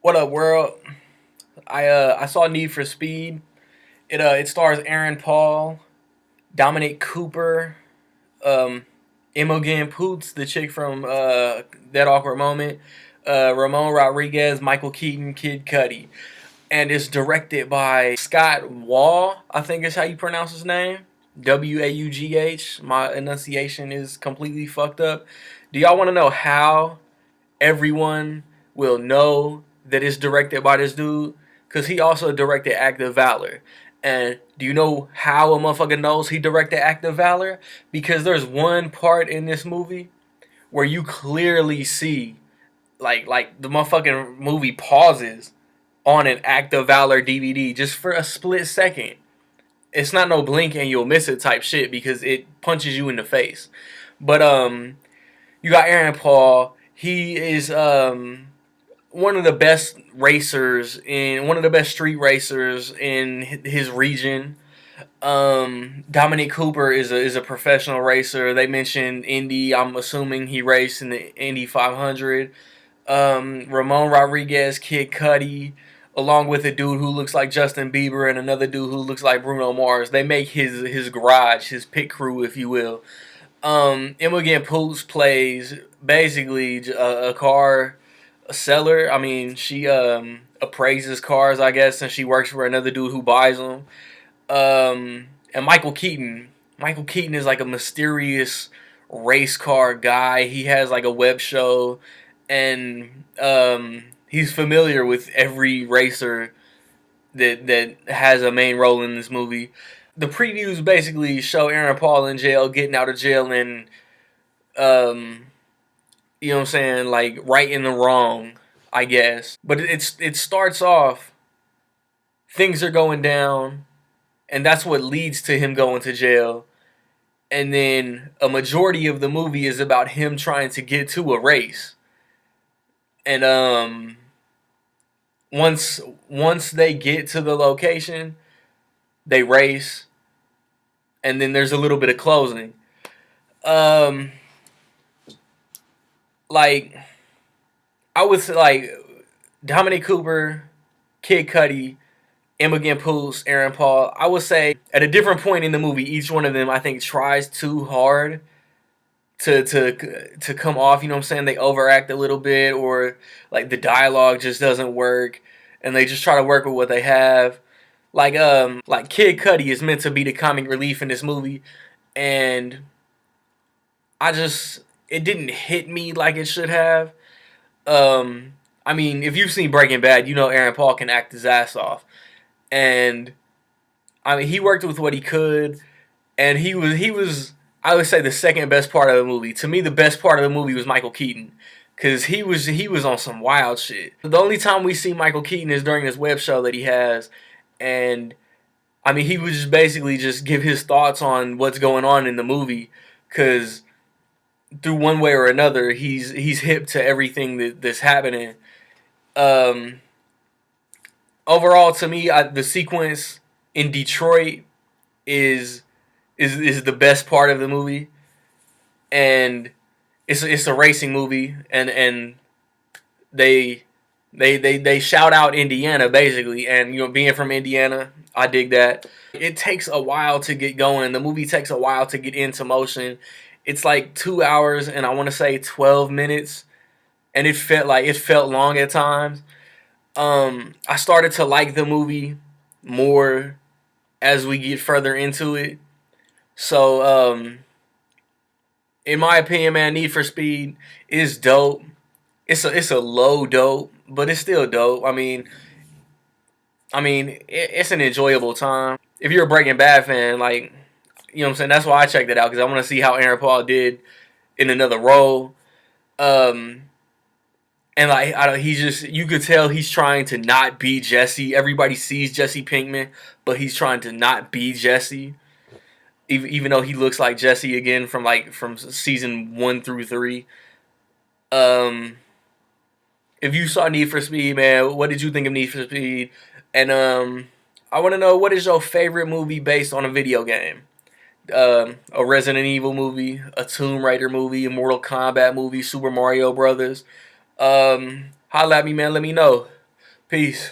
What up, world? I saw Need for Speed. It stars Aaron Paul, Dominic Cooper, um, Imogen Poots, the chick from That Awkward Moment, Ramon Rodriguez, Michael Keaton, Kid Cudi, and it's directed by Scott Wall. I think is how you pronounce his name. Waugh. My enunciation is completely fucked up. Do y'all want to know how everyone will know that it's directed by this dude? Because he also directed Act of Valor. And do you know how a motherfucker knows he directed Act of Valor? Because there's one part in this movie where you clearly see, like the motherfucking movie pauses on an Act of Valor DVD just for a split second. It's not no blink and you'll miss it type shit because it punches you in the face. But you got Aaron Paul. He is one of the best racers in one of the best street racers in his region. Dominic Cooper is a professional racer. They mentioned Indy. I'm assuming he raced in the Indy 500. Ramon Rodriguez, Kid Cudi, along with a dude who looks like Justin Bieber and another dude who looks like Bruno Mars. They make his garage, his pit crew, if you will. Imogen Poots plays basically a car seller. I mean, she appraises cars, I guess, and she works for another dude who buys them. And Michael Keaton. Michael Keaton is like a mysterious race car guy. He has like a web show, and he's familiar with every racer that has a main role in this movie. The previews basically show Aaron Paul in jail, getting out of jail, and um, you know what I'm saying, like righting the wrong, I guess. But it starts off, things are going down, and that's what leads to him going to jail. And then a majority of the movie is about him trying to get to a race. And once they get to the location, they race, and then there's a little bit of closing. Um, like I was like Dominic Cooper, Kid Cudi, Imogen Poots, Aaron Paul. I would say at a different point in the movie, each one of them I think tries too hard to come off. You know what I'm saying? They overact a little bit, or like the dialogue just doesn't work, and they just try to work with what they have. Like Kid Cudi is meant to be the comic relief in this movie, and I just it didn't hit me like it should have. I mean, if you've seen Breaking Bad, you know Aaron Paul can act his ass off, and I mean he worked with what he could, and he was I would say the second best part of the movie. To me, the best part of the movie was Michael Keaton, cause he was on some wild shit. The only time we see Michael Keaton is during this web show that he has, and I mean he would just basically just give his thoughts on what's going on in the movie, cause through one way or another, he's hip to everything that's happening. Um, Overall, to me, the sequence in Detroit is is the best part of the movie, and it's a racing movie, and they they shout out Indiana basically, and you know being from Indiana, I dig that. It takes a while to get going. The movie takes a while to get into motion. It's like 2 hours and I want to say 12 minutes, and it felt long at times. I started to like the movie more as we get further into it. So, in my opinion, man, Need for Speed is dope. It's a low dope, but it's still dope. It's an enjoyable time. If you're a Breaking Bad fan, like you know what I'm saying, that's why I checked it out because I want to see how Aaron Paul did in another role. Um, and like he's just you could tell he's trying to not be Jesse. Everybody sees Jesse Pinkman, but he's trying to not be Jesse. Even though he looks like Jesse again from season 1 through 3. Um, if you saw Need for Speed, man, what did you think of Need for Speed? And I want to know, what is your favorite movie based on a video game? A Resident Evil movie, a Tomb Raider movie, a Mortal Kombat movie, Super Mario Brothers. Holla at me, man. Let me know. Peace.